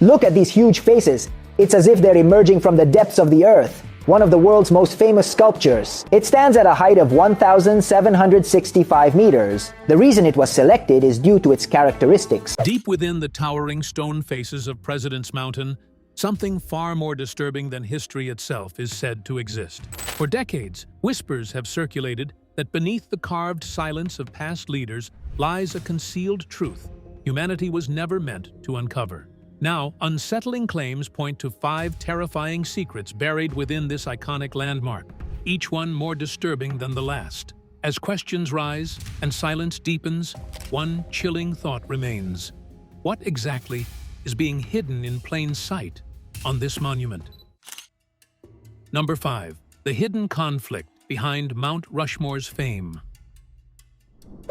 Look at these huge faces. It's as if they're emerging from the depths of the earth. One of the world's most famous sculptures. It stands at a height of 1,765 meters. The reason it was selected is due to its characteristics. Deep within the towering stone faces of President's Mountain, something far more disturbing than history itself is said to exist. For decades, whispers have circulated that beneath the carved silence of past leaders lies a concealed truth humanity was never meant to uncover. Now, unsettling claims point to 5 terrifying secrets buried within this iconic landmark, each one more disturbing than the last. As questions rise and silence deepens, one chilling thought remains. What exactly is being hidden in plain sight on this monument? Number 5. The hidden conflict behind Mount Rushmore's fame.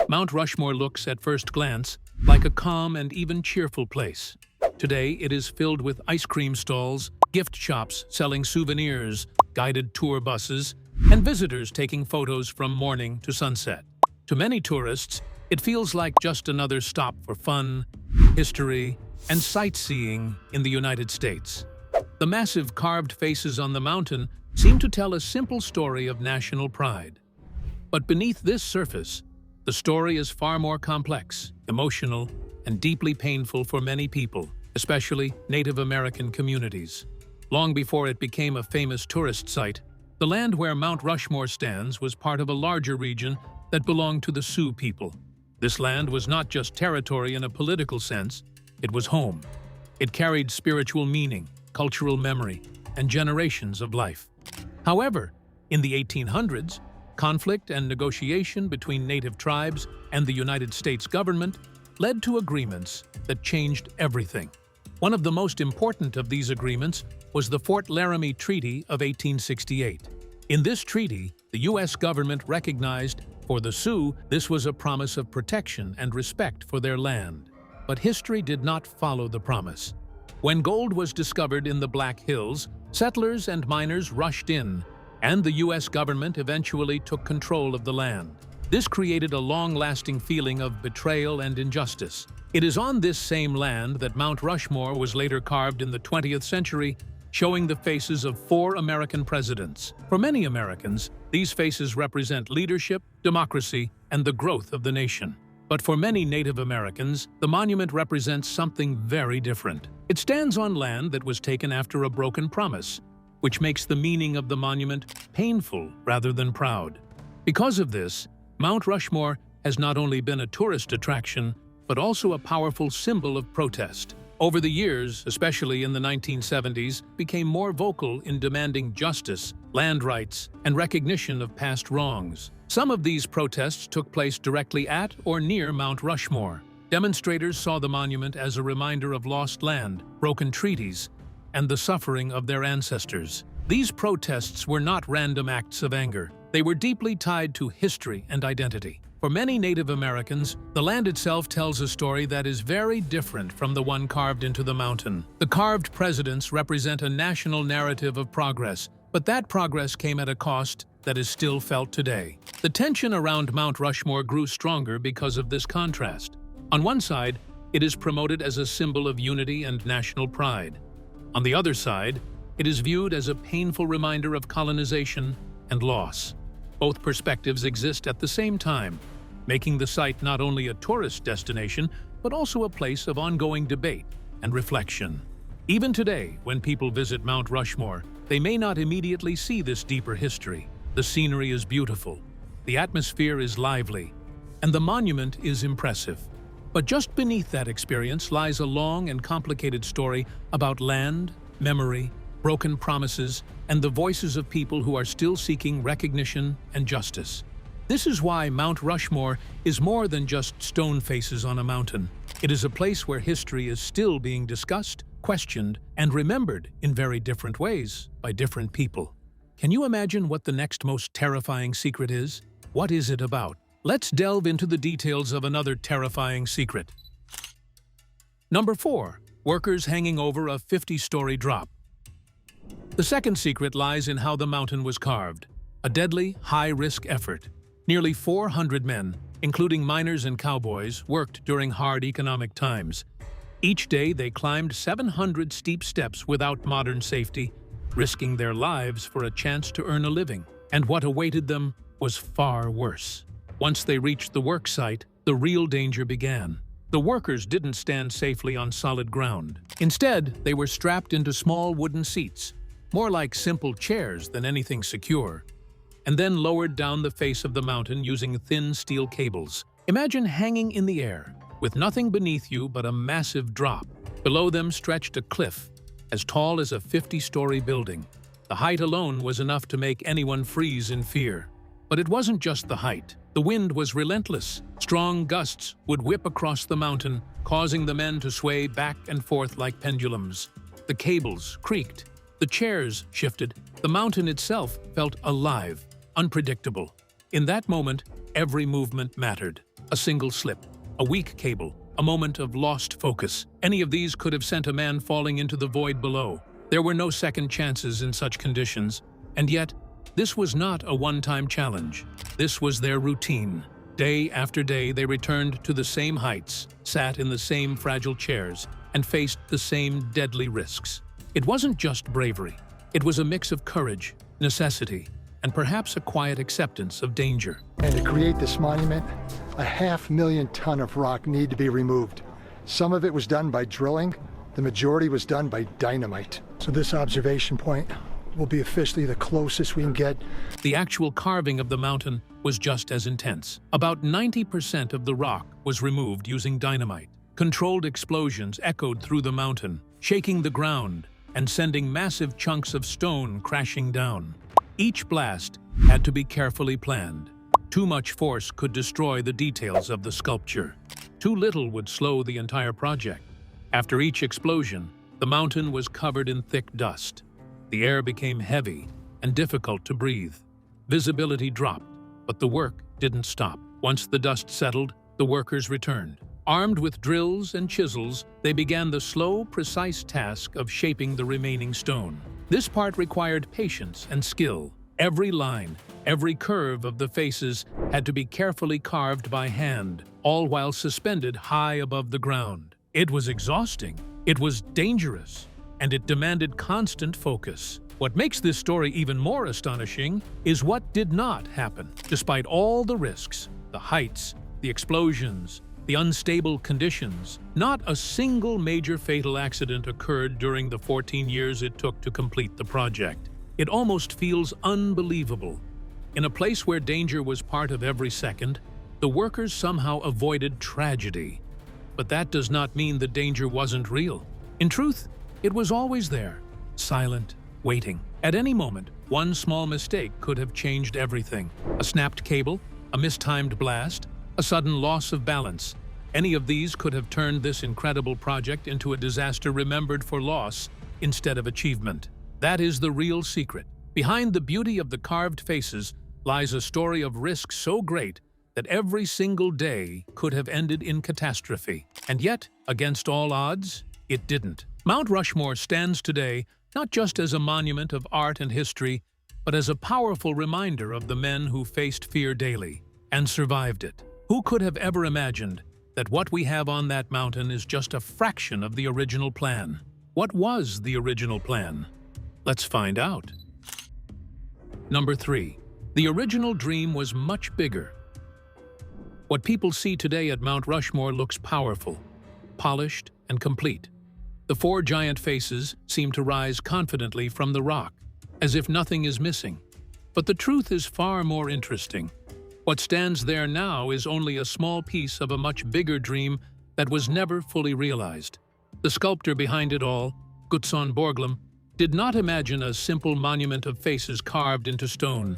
Mount Rushmore looks, at first glance, like a calm and even cheerful place. Today, it is filled with ice cream stalls, gift shops selling souvenirs, guided tour buses, and visitors taking photos from morning to sunset. To many tourists, it feels like just another stop for fun, history, and sightseeing in the United States. The massive carved faces on the mountain seem to tell a simple story of national pride. But beneath this surface, the story is far more complex, emotional, and deeply painful for many people, especially Native American communities. Long before it became a famous tourist site, the land where Mount Rushmore stands was part of a larger region that belonged to the Sioux people. This land was not just territory in a political sense, it was home. It carried spiritual meaning, cultural memory, and generations of life. However, in the 1800s, conflict and negotiation between native tribes and the United States government led to agreements that changed everything. One of the most important of these agreements was the Fort Laramie Treaty of 1868. In this treaty, the U.S. government recognized, for the Sioux, this was a promise of protection and respect for their land. But history did not follow the promise. When gold was discovered in the Black Hills, settlers and miners rushed in, and the U.S. government eventually took control of the land. This created a long-lasting feeling of betrayal and injustice. It is on this same land that Mount Rushmore was later carved in the 20th century, showing the faces of 4 American presidents. For many Americans, these faces represent leadership, democracy, and the growth of the nation. But for many Native Americans, the monument represents something very different. It stands on land that was taken after a broken promise, which makes the meaning of the monument painful rather than proud. Because of this, Mount Rushmore has not only been a tourist attraction, but also a powerful symbol of protest. Over the years, especially in the 1970s, became more vocal in demanding justice, land rights, and recognition of past wrongs. Some of these protests took place directly at or near Mount Rushmore. Demonstrators saw the monument as a reminder of lost land, broken treaties, and the suffering of their ancestors. These protests were not random acts of anger. They were deeply tied to history and identity. For many Native Americans, the land itself tells a story that is very different from the one carved into the mountain. The carved presidents represent a national narrative of progress, but that progress came at a cost that is still felt today. The tension around Mount Rushmore grew stronger because of this contrast. On one side, it is promoted as a symbol of unity and national pride. On the other side, it is viewed as a painful reminder of colonization and loss. Both perspectives exist at the same time, making the site not only a tourist destination, but also a place of ongoing debate and reflection. Even today, when people visit Mount Rushmore, they may not immediately see this deeper history. The scenery is beautiful, the atmosphere is lively, and the monument is impressive. But just beneath that experience lies a long and complicated story about land, memory, broken promises, and the voices of people who are still seeking recognition and justice. This is why Mount Rushmore is more than just stone faces on a mountain. It is a place where history is still being discussed, questioned, and remembered in very different ways by different people. Can you imagine what the next most terrifying secret is? What is it about? Let's delve into the details of another terrifying secret. Number 4. Workers hanging over a 50-story drop. The second secret lies in how the mountain was carved. A deadly, high-risk effort. Nearly 400 men, including miners and cowboys, worked during hard economic times. Each day, they climbed 700 steep steps without modern safety, risking their lives for a chance to earn a living. And what awaited them was far worse. Once they reached the work site, the real danger began. The workers didn't stand safely on solid ground. Instead, they were strapped into small wooden seats, more like simple chairs than anything secure, and then lowered down the face of the mountain using thin steel cables. Imagine hanging in the air, with nothing beneath you but a massive drop. Below them stretched a cliff, as tall as a 50-story building. The height alone was enough to make anyone freeze in fear. But it wasn't just the height. The wind was relentless. Strong gusts would whip across the mountain, causing the men to sway back and forth like pendulums. The cables creaked. The chairs shifted. The mountain itself felt alive, unpredictable. In that moment, every movement mattered. A single slip, a weak cable, a moment of lost focus. Any of these could have sent a man falling into the void below. There were no second chances in such conditions, and yet, this was not a one-time challenge. This was their routine. Day after day, they returned to the same heights, sat in the same fragile chairs, and faced the same deadly risks. It wasn't just bravery. It was a mix of courage, necessity, and perhaps a quiet acceptance of danger. And to create this monument, 500,000 tons of rock need to be removed. Some of it was done by drilling. The majority was done by dynamite. So this observation point will be officially the closest we can get. The actual carving of the mountain was just as intense. About 90% of the rock was removed using dynamite. Controlled explosions echoed through the mountain, shaking the ground and sending massive chunks of stone crashing down. Each blast had to be carefully planned. Too much force could destroy the details of the sculpture. Too little would slow the entire project. After each explosion, the mountain was covered in thick dust. The air became heavy and difficult to breathe. Visibility dropped, but the work didn't stop. Once the dust settled, the workers returned. Armed with drills and chisels, they began the slow, precise task of shaping the remaining stone. This part required patience and skill. Every line, every curve of the faces had to be carefully carved by hand, all while suspended high above the ground. It was exhausting, it was dangerous, and it demanded constant focus. What makes this story even more astonishing is what did not happen. Despite all the risks, the heights, the explosions, the unstable conditions, not a single major fatal accident occurred during the 14 years it took to complete the project. It almost feels unbelievable. In a place where danger was part of every second, the workers somehow avoided tragedy. But that does not mean the danger wasn't real. In truth, it was always there, silent, waiting. At any moment, one small mistake could have changed everything. A snapped cable, a mistimed blast, a sudden loss of balance. Any of these could have turned this incredible project into a disaster remembered for loss instead of achievement. That is the real secret. Behind the beauty of the carved faces lies a story of risk so great that every single day could have ended in catastrophe. And yet, against all odds, it didn't. Mount Rushmore stands today not just as a monument of art and history, but as a powerful reminder of the men who faced fear daily and survived it. Who could have ever imagined that what we have on that mountain is just a fraction of the original plan? What was the original plan? Let's find out. Number 3. The original dream was much bigger. What people see today at Mount Rushmore looks powerful, polished, and complete. The 4 giant faces seem to rise confidently from the rock, as if nothing is missing. But the truth is far more interesting. What stands there now is only a small piece of a much bigger dream that was never fully realized. The sculptor behind it all, Gutzon Borglum, did not imagine a simple monument of faces carved into stone.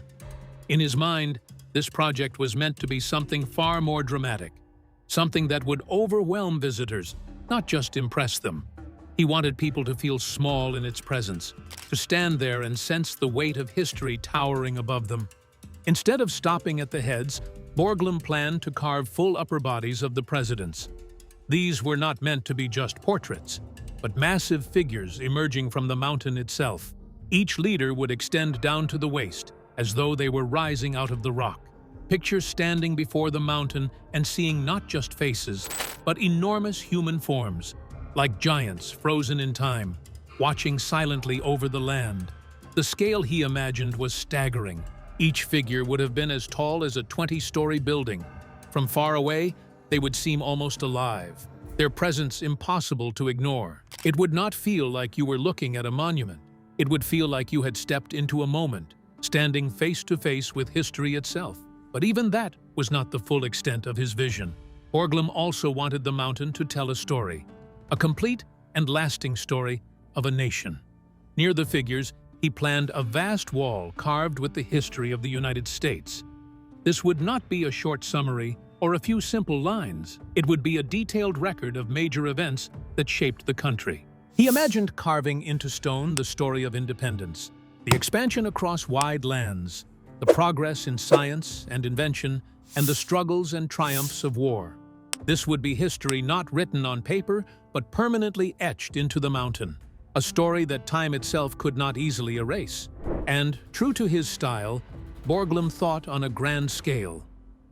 In his mind, this project was meant to be something far more dramatic, something that would overwhelm visitors, not just impress them. He wanted people to feel small in its presence, to stand there and sense the weight of history towering above them. Instead of stopping at the heads, Borglum planned to carve full upper bodies of the presidents. These were not meant to be just portraits, but massive figures emerging from the mountain itself. Each leader would extend down to the waist, as though they were rising out of the rock. Picture standing before the mountain and seeing not just faces, but enormous human forms, like giants frozen in time, watching silently over the land. The scale he imagined was staggering. Each figure would have been as tall as a 20-story building. From far away, they would seem almost alive, their presence impossible to ignore. It would not feel like you were looking at a monument. It would feel like you had stepped into a moment, standing face to face with history itself. But even that was not the full extent of his vision. Borglum also wanted the mountain to tell a story, a complete and lasting story of a nation. Near the figures, he planned a vast wall carved with the history of the United States. This would not be a short summary or a few simple lines. It would be a detailed record of major events that shaped the country. He imagined carving into stone the story of independence, the expansion across wide lands, the progress in science and invention, and the struggles and triumphs of war. This would be history not written on paper, but permanently etched into the mountain. A story that time itself could not easily erase. And, true to his style, Borglum thought on a grand scale.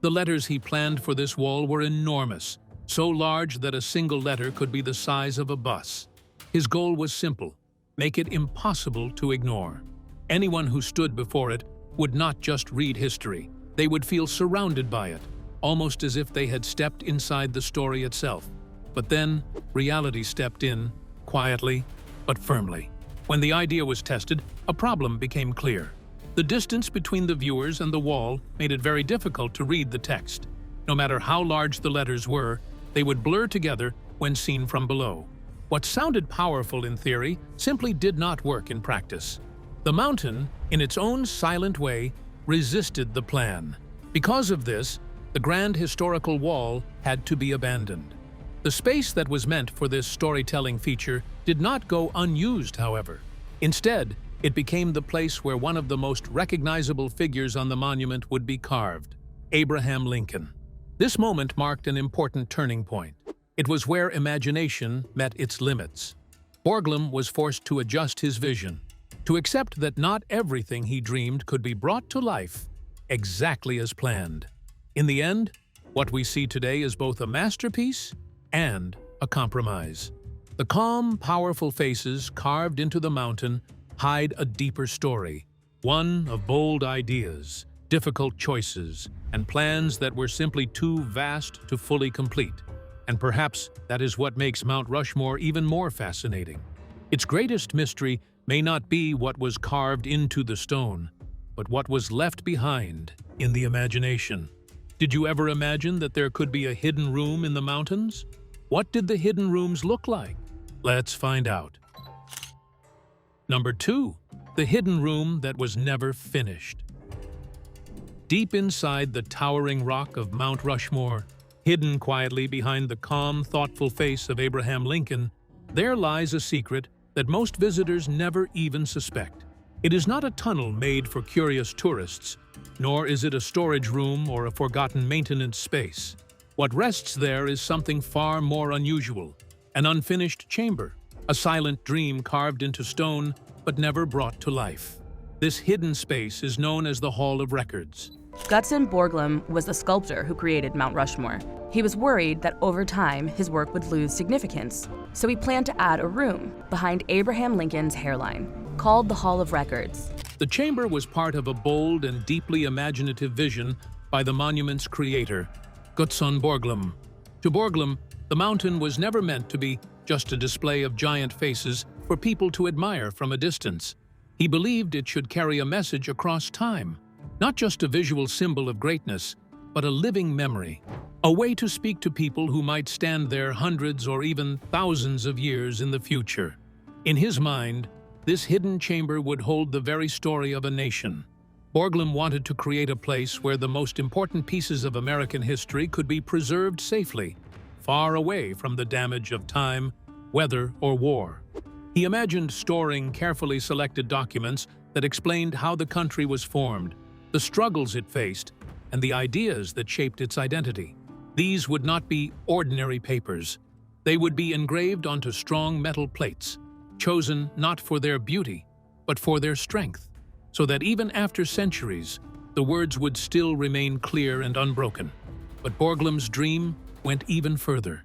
The letters he planned for this wall were enormous, so large that a single letter could be the size of a bus. His goal was simple: make it impossible to ignore. Anyone who stood before it would not just read history, they would feel surrounded by it, almost as if they had stepped inside the story itself. But then, reality stepped in, quietly, but firmly. When the idea was tested, a problem became clear. The distance between the viewers and the wall made it very difficult to read the text. No matter how large the letters were, they would blur together when seen from below. What sounded powerful in theory simply did not work in practice. The mountain, in its own silent way, resisted the plan. Because of this, the grand historical wall had to be abandoned. The space that was meant for this storytelling feature did not go unused, however. Instead, it became the place where one of the most recognizable figures on the monument would be carved: Abraham Lincoln. This moment marked an important turning point. It was where imagination met its limits. Borglum was forced to adjust his vision, to accept that not everything he dreamed could be brought to life exactly as planned. In the end, what we see today is both a masterpiece and a compromise. The calm, powerful faces carved into the mountain hide a deeper story, one of bold ideas, difficult choices, and plans that were simply too vast to fully complete. And perhaps that is what makes Mount Rushmore even more fascinating. Its greatest mystery may not be what was carved into the stone, but what was left behind in the imagination. Did you ever imagine that there could be a hidden room in the mountains? What did the hidden rooms look like? Let's find out. Number 2. The hidden room that was never finished. Deep inside the towering rock of Mount Rushmore, hidden quietly behind the calm, thoughtful face of Abraham Lincoln, there lies a secret that most visitors never even suspect. It is not a tunnel made for curious tourists, nor is it a storage room or a forgotten maintenance space. What rests there is something far more unusual: an unfinished chamber, a silent dream carved into stone but never brought to life. This hidden space is known as the Hall of Records. Gutzon Borglum was the sculptor who created Mount Rushmore. He was worried that over time his work would lose significance, so he planned to add a room behind Abraham Lincoln's hairline, called the Hall of Records. The chamber was part of a bold and deeply imaginative vision by the monument's creator, Gutzon Borglum. To Borglum, the mountain was never meant to be just a display of giant faces for people to admire from a distance. He believed it should carry a message across time, not just a visual symbol of greatness, but a living memory, a way to speak to people who might stand there hundreds or even thousands of years in the future. In his mind, this hidden chamber would hold the very story of a nation. Borglum wanted to create a place where the most important pieces of American history could be preserved safely, far away from the damage of time, weather, or war. He imagined storing carefully selected documents that explained how the country was formed, the struggles it faced, and the ideas that shaped its identity. These would not be ordinary papers. They would be engraved onto strong metal plates, chosen not for their beauty, but for their strength, so that even after centuries, the words would still remain clear and unbroken. But Borglum's dream went even further.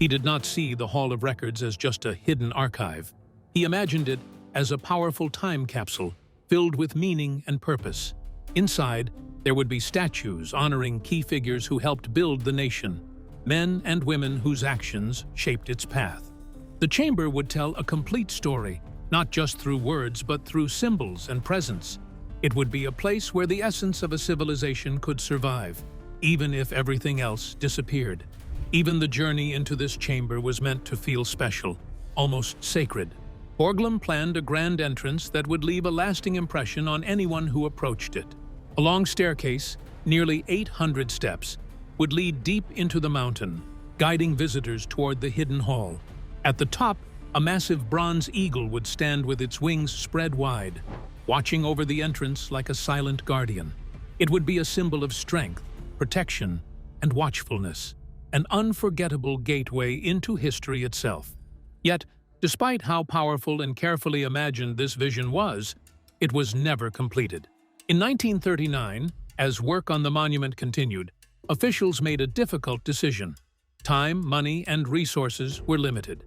He did not see the Hall of Records as just a hidden archive. He imagined it as a powerful time capsule filled with meaning and purpose. Inside, there would be statues honoring key figures who helped build the nation, men and women whose actions shaped its path. The chamber would tell a complete story, not just through words but through symbols and presence. It would be a place where the essence of a civilization could survive, even if everything else disappeared. Even the journey into this chamber was meant to feel special, almost sacred. Borglum planned a grand entrance that would leave a lasting impression on anyone who approached it. A long staircase, nearly 800 steps, would lead deep into the mountain, guiding visitors toward the hidden hall. At the top, a massive bronze eagle would stand with its wings spread wide, watching over the entrance like a silent guardian. It would be a symbol of strength, protection, and watchfulness, an unforgettable gateway into history itself. Yet, despite how powerful and carefully imagined this vision was, it was never completed. In 1939, as work on the monument continued, officials made a difficult decision. Time, money, and resources were limited.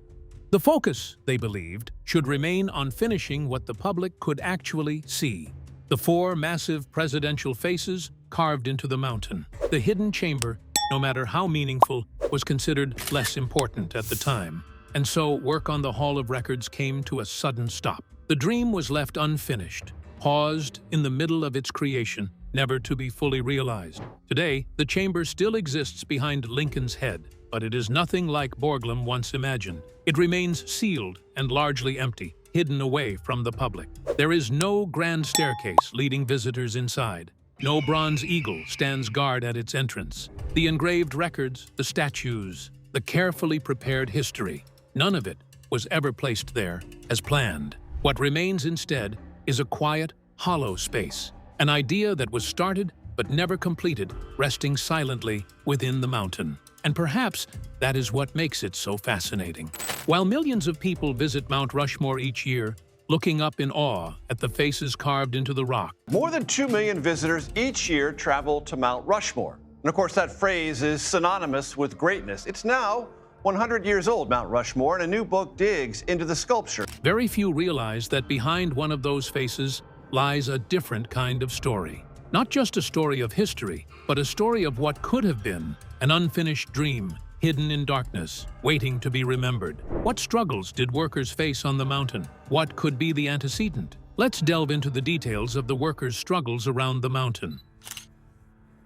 The focus, they believed, should remain on finishing what the public could actually see: the 4 massive presidential faces carved into the mountain. The hidden chamber, no matter how meaningful, was considered less important at the time. And so work on the Hall of Records came to a sudden stop. The dream was left unfinished, paused in the middle of its creation, never to be fully realized. Today, the chamber still exists behind Lincoln's head, but it is nothing like Borglum once imagined. It remains sealed and largely empty, hidden away from the public. There is no grand staircase leading visitors inside. No bronze eagle stands guard at its entrance. The engraved records, the statues, the carefully prepared history, none of it was ever placed there as planned. What remains instead is a quiet, hollow space, an idea that was started but never completed, resting silently within the mountain. And perhaps that is what makes it so fascinating. While millions of people visit Mount Rushmore each year, looking up in awe at the faces carved into the rock, more than 2 million visitors each year travel to Mount Rushmore. And of course, that phrase is synonymous with greatness. It's now 100 years old, Mount Rushmore, and a new book digs into the sculpture. very few realize that behind one of those faces lies a different kind of story. Not just a story of history, but a story of what could have been, an unfinished dream, hidden in darkness, waiting to be remembered. What struggles did workers face on the mountain? What could be the antecedent? Let's delve into the details of the workers' struggles around the mountain.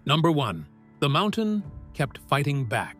Number 1. The mountain kept fighting back.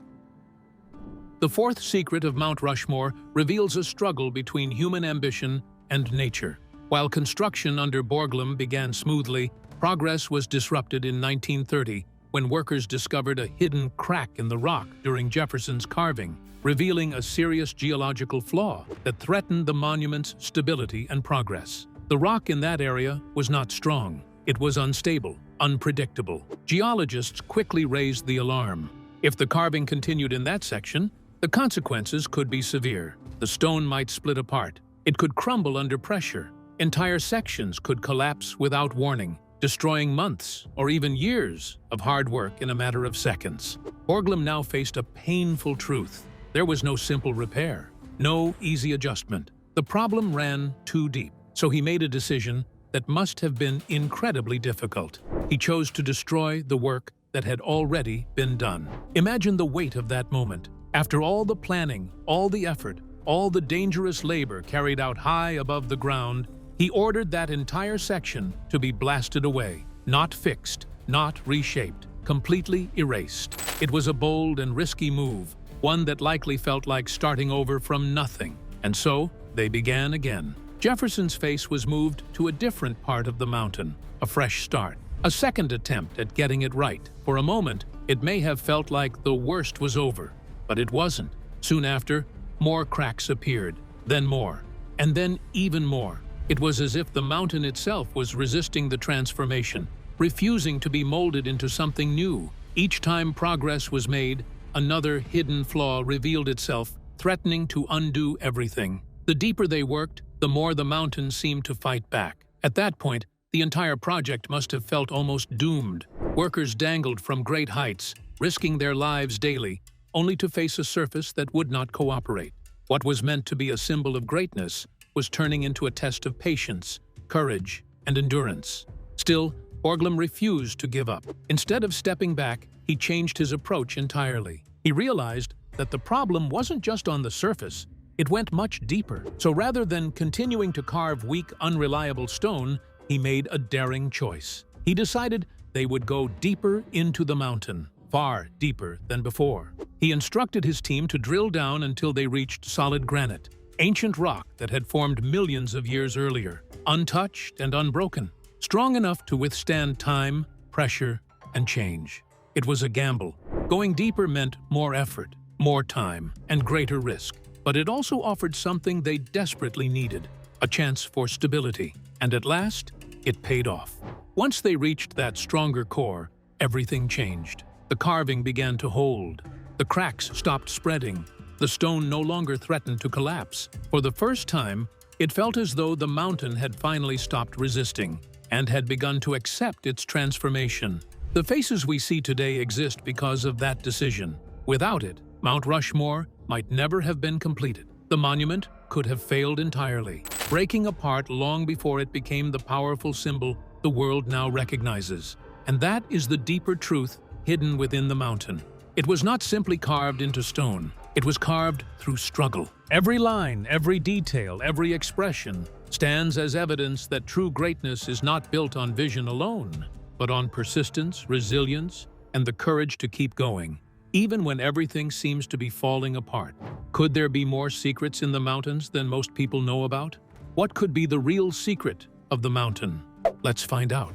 The 4th secret of Mount Rushmore reveals a struggle between human ambition and nature. While construction under Borglum began smoothly, progress was disrupted in 1930 when workers discovered a hidden crack in the rock during Jefferson's carving, revealing a serious geological flaw that threatened the monument's stability and progress. The rock in that area was not strong. It was unstable, unpredictable. Geologists quickly raised the alarm. If the carving continued in that section, the consequences could be severe. The stone might split apart. It could crumble under pressure. Entire sections could collapse without warning, destroying months or even years of hard work in a matter of seconds. Borglum now faced a painful truth. There was no simple repair, no easy adjustment. The problem ran too deep, so he made a decision that must have been incredibly difficult. He chose to destroy the work that had already been done. Imagine the weight of that moment. After all the planning, all the effort, all the dangerous labor carried out high above the ground, he ordered that entire section to be blasted away, not fixed, not reshaped, completely erased. It was a bold and risky move, one that likely felt like starting over from nothing. And so, they began again. Jefferson's face was moved to a different part of the mountain, a fresh start, a second attempt at getting it right. For a moment, it may have felt like the worst was over, but it wasn't. Soon after, more cracks appeared, then more, and then even more. It was as if the mountain itself was resisting the transformation, refusing to be molded into something new. Each time progress was made, another hidden flaw revealed itself, threatening to undo everything. The deeper they worked, the more the mountain seemed to fight back. At that point, the entire project must have felt almost doomed. Workers dangled from great heights, risking their lives daily, only to face a surface that would not cooperate. What was meant to be a symbol of greatness was turning into a test of patience, courage, and endurance. Still, Borglum refused to give up. Instead of stepping back, he changed his approach entirely. He realized that the problem wasn't just on the surface, it went much deeper. So rather than continuing to carve weak, unreliable stone, he made a daring choice. He decided they would go deeper into the mountain, far deeper than before. He instructed his team to drill down until they reached solid granite, ancient rock that had formed millions of years earlier, untouched and unbroken, strong enough to withstand time, pressure, and change. It was a gamble. Going deeper meant more effort, more time, and greater risk. But it also offered something they desperately needed, a chance for stability. And at last, it paid off. Once they reached that stronger core, everything changed. The carving began to hold. The cracks stopped spreading. The stone no longer threatened to collapse. For the first time, it felt as though the mountain had finally stopped resisting and had begun to accept its transformation. The faces we see today exist because of that decision. Without it, Mount Rushmore might never have been completed. The monument could have failed entirely, breaking apart long before it became the powerful symbol the world now recognizes. And that is the deeper truth hidden within the mountain. It was not simply carved into stone. It was carved through struggle. Every line, every detail, every expression stands as evidence that true greatness is not built on vision alone, but on persistence, resilience, and the courage to keep going, even when everything seems to be falling apart. Could there be more secrets in the mountains than most people know about? What could be the real secret of the mountain? Let's find out.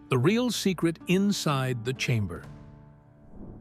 The real secret inside the chamber.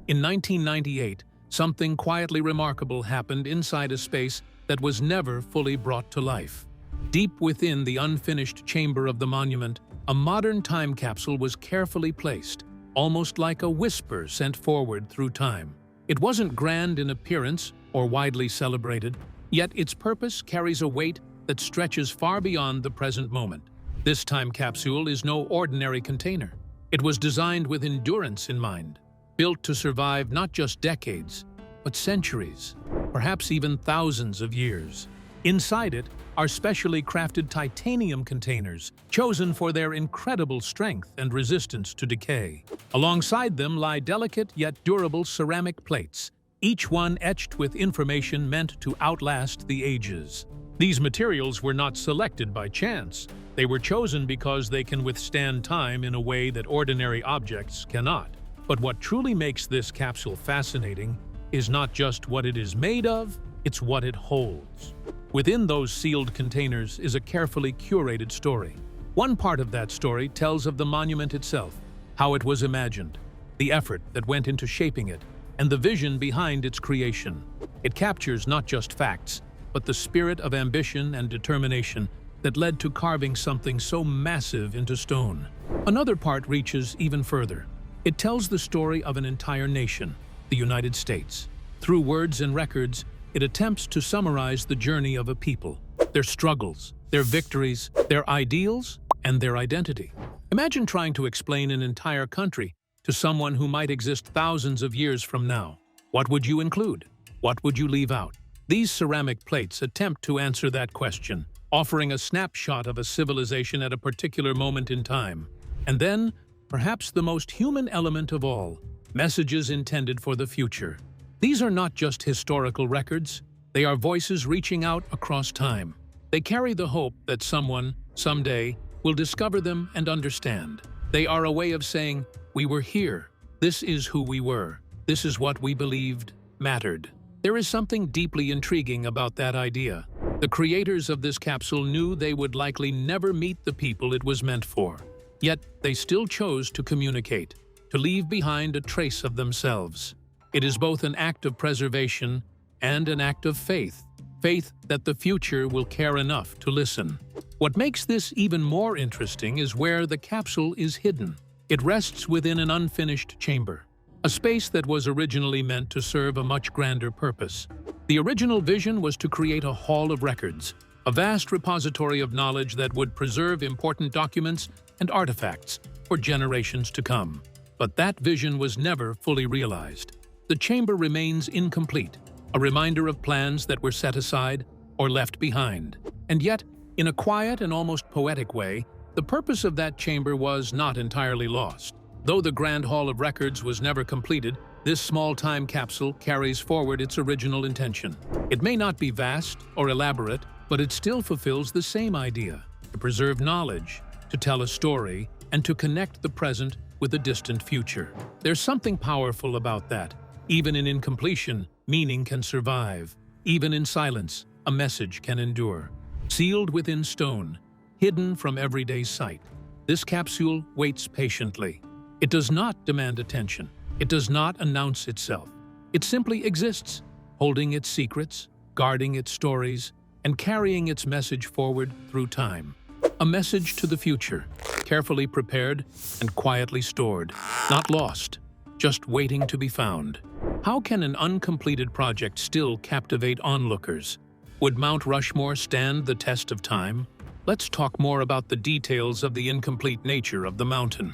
In 1998, something quietly remarkable happened inside a space that was never fully brought to life. Deep within the unfinished chamber of the monument, a modern time capsule was carefully placed, almost like a whisper sent forward through time. It wasn't grand in appearance or widely celebrated, yet its purpose carries a weight that stretches far beyond the present moment. This time capsule is no ordinary container. It was designed with endurance in mind, built to survive not just decades, but centuries, perhaps even thousands of years. Inside it are specially crafted titanium containers, chosen for their incredible strength and resistance to decay. Alongside them lie delicate yet durable ceramic plates, each one etched with information meant to outlast the ages. These materials were not selected by chance. They were chosen because they can withstand time in a way that ordinary objects cannot. But what truly makes this capsule fascinating is not just what it is made of, it's what it holds. Within those sealed containers is a carefully curated story. One part of that story tells of the monument itself, how it was imagined, the effort that went into shaping it, and the vision behind its creation. It captures not just facts, but the spirit of ambition and determination that led to carving something so massive into stone. Another part reaches even further. It tells the story of an entire nation, the United States. Through words and records, it attempts to summarize the journey of a people, their struggles, their victories, their ideals, and their identity. Imagine trying to explain an entire country to someone who might exist thousands of years from now. What would you include? What would you leave out? These ceramic plates attempt to answer that question, offering a snapshot of a civilization at a particular moment in time. And then, perhaps the most human element of all, messages intended for the future. These are not just historical records, they are voices reaching out across time. They carry the hope that someone, someday, will discover them and understand. They are a way of saying, we were here, this is who we were, this is what we believed mattered. There is something deeply intriguing about that idea. The creators of this capsule knew they would likely never meet the people it was meant for. Yet they still chose to communicate, to leave behind a trace of themselves. It is both an act of preservation and an act of faith, faith that the future will care enough to listen. What makes this even more interesting is where the capsule is hidden. It rests within an unfinished chamber, a space that was originally meant to serve a much grander purpose. The original vision was to create a hall of records, a vast repository of knowledge that would preserve important documents and artifacts for generations to come. But that vision was never fully realized. the chamber remains incomplete, a reminder of plans that were set aside or left behind. And yet, in a quiet and almost poetic way, the purpose of that chamber was not entirely lost. Though the Grand Hall of Records was never completed, this small time capsule carries forward its original intention. It may not be vast or elaborate, but it still fulfills the same idea: to preserve knowledge, to tell a story, and to connect the present with a distant future. There's something powerful about that. Even in incompletion, meaning can survive. Even in silence, a message can endure. Sealed within stone, hidden from everyday sight, this capsule waits patiently. It does not demand attention. It does not announce itself. It simply exists, holding its secrets, guarding its stories, and carrying its message forward through time. A message to the future, carefully prepared and quietly stored, not lost, just waiting to be found. How can an uncompleted project still captivate onlookers? Would Mount Rushmore stand the test of time? Let's talk more about the details of the incomplete nature of the mountain.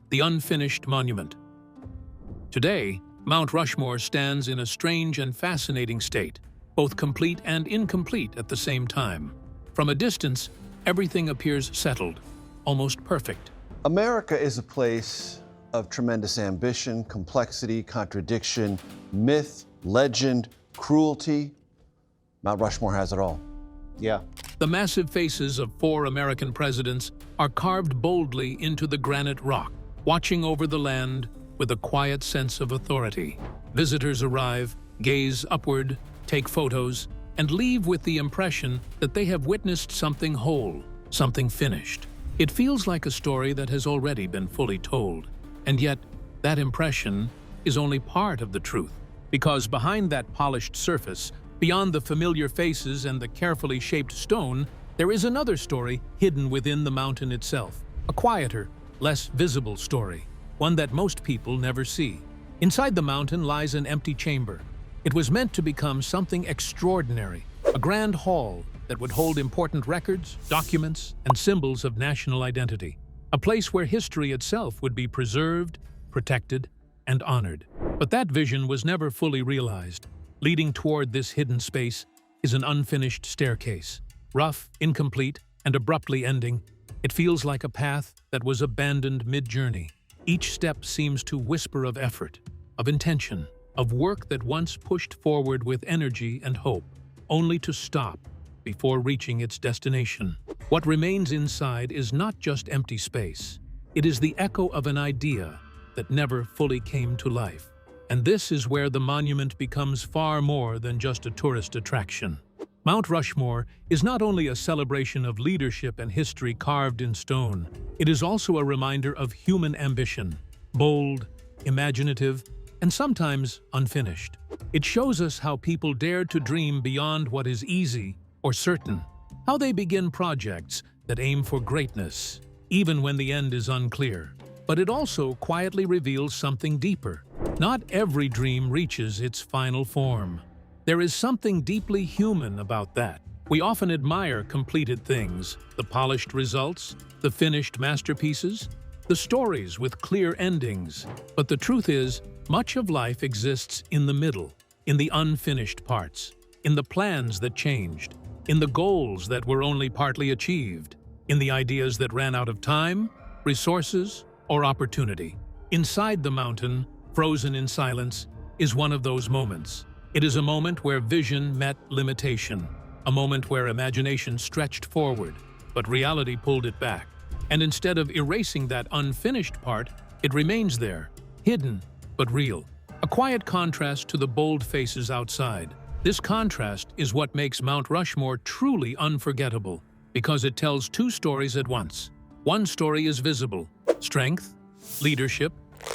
The unfinished monument. Today, Mount Rushmore stands in a strange and fascinating state, both complete and incomplete at the same time. From a distance, everything appears settled, almost perfect. America is a place of tremendous ambition, complexity, contradiction, myth, legend, cruelty. Mount Rushmore has it all. Yeah. The massive faces of 4 American presidents are carved boldly into the granite rock, watching over the land with a quiet sense of authority. Visitors arrive, gaze upward, take photos, and leave with the impression that they have witnessed something whole, something finished. It feels like a story that has already been fully told. And yet, that impression is only part of the truth, because behind that polished surface, beyond the familiar faces and the carefully shaped stone, there is another story hidden within the mountain itself. A quieter, less visible story, one that most people never see. Inside the mountain lies an empty chamber. It was meant to become something extraordinary, a grand hall that would hold important records, documents, and symbols of national identity. A place where history itself would be preserved, protected, and honored. But that vision was never fully realized. Leading toward this hidden space is an unfinished staircase. Rough, incomplete, and abruptly ending, it feels like a path that was abandoned mid-journey. Each step seems to whisper of effort, of intention, of work that once pushed forward with energy and hope, only to stop before reaching its destination. What remains inside is not just empty space. It is the echo of an idea that never fully came to life. And this is where the monument becomes far more than just a tourist attraction. Mount Rushmore is not only a celebration of leadership and history carved in stone, it is also a reminder of human ambition, bold, imaginative, and sometimes unfinished. It shows us how people dare to dream beyond what is easy or certain, how they begin projects that aim for greatness, even when the end is unclear. But it also quietly reveals something deeper. Not every dream reaches its final form. There is something deeply human about that. We often admire completed things, the polished results, the finished masterpieces, the stories with clear endings. But the truth is, much of life exists in the middle, in the unfinished parts, in the plans that changed, in the goals that were only partly achieved, in the ideas that ran out of time, resources, or opportunity. Inside the mountain, frozen in silence, is one of those moments. It is a moment where vision met limitation, a moment where imagination stretched forward, but reality pulled it back. And instead of erasing that unfinished part, it remains there, hidden but real. A quiet contrast to the bold faces outside. This contrast is what makes Mount Rushmore truly unforgettable, because it tells 2 stories at once. One story is visible: strength, leadership,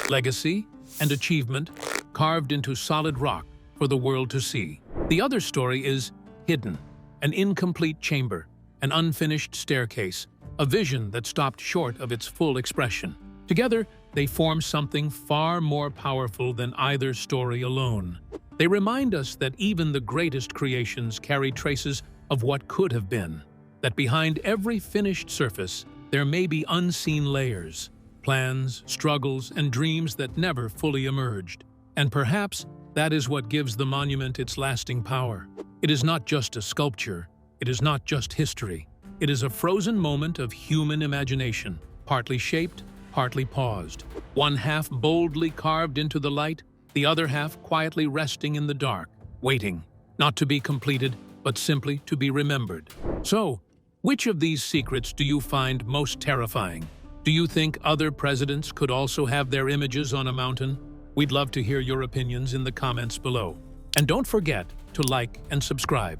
legacy, and achievement carved into solid rock for the world to see. The other story is hidden, an incomplete chamber, an unfinished staircase, a vision that stopped short of its full expression. Together, they form something far more powerful than either story alone. They remind us that even the greatest creations carry traces of what could have been, that behind every finished surface, there may be unseen layers, plans, struggles, and dreams that never fully emerged. And perhaps that is what gives the monument its lasting power. It is not just a sculpture. It is not just history. It is a frozen moment of human imagination, partly shaped, partly paused. One half boldly carved into the light, the other half quietly resting in the dark, waiting, not to be completed, but simply to be remembered. So, which of these secrets do you find most terrifying? Do you think other presidents could also have their images on a mountain? We'd love to hear your opinions in the comments below. And don't forget to like and subscribe.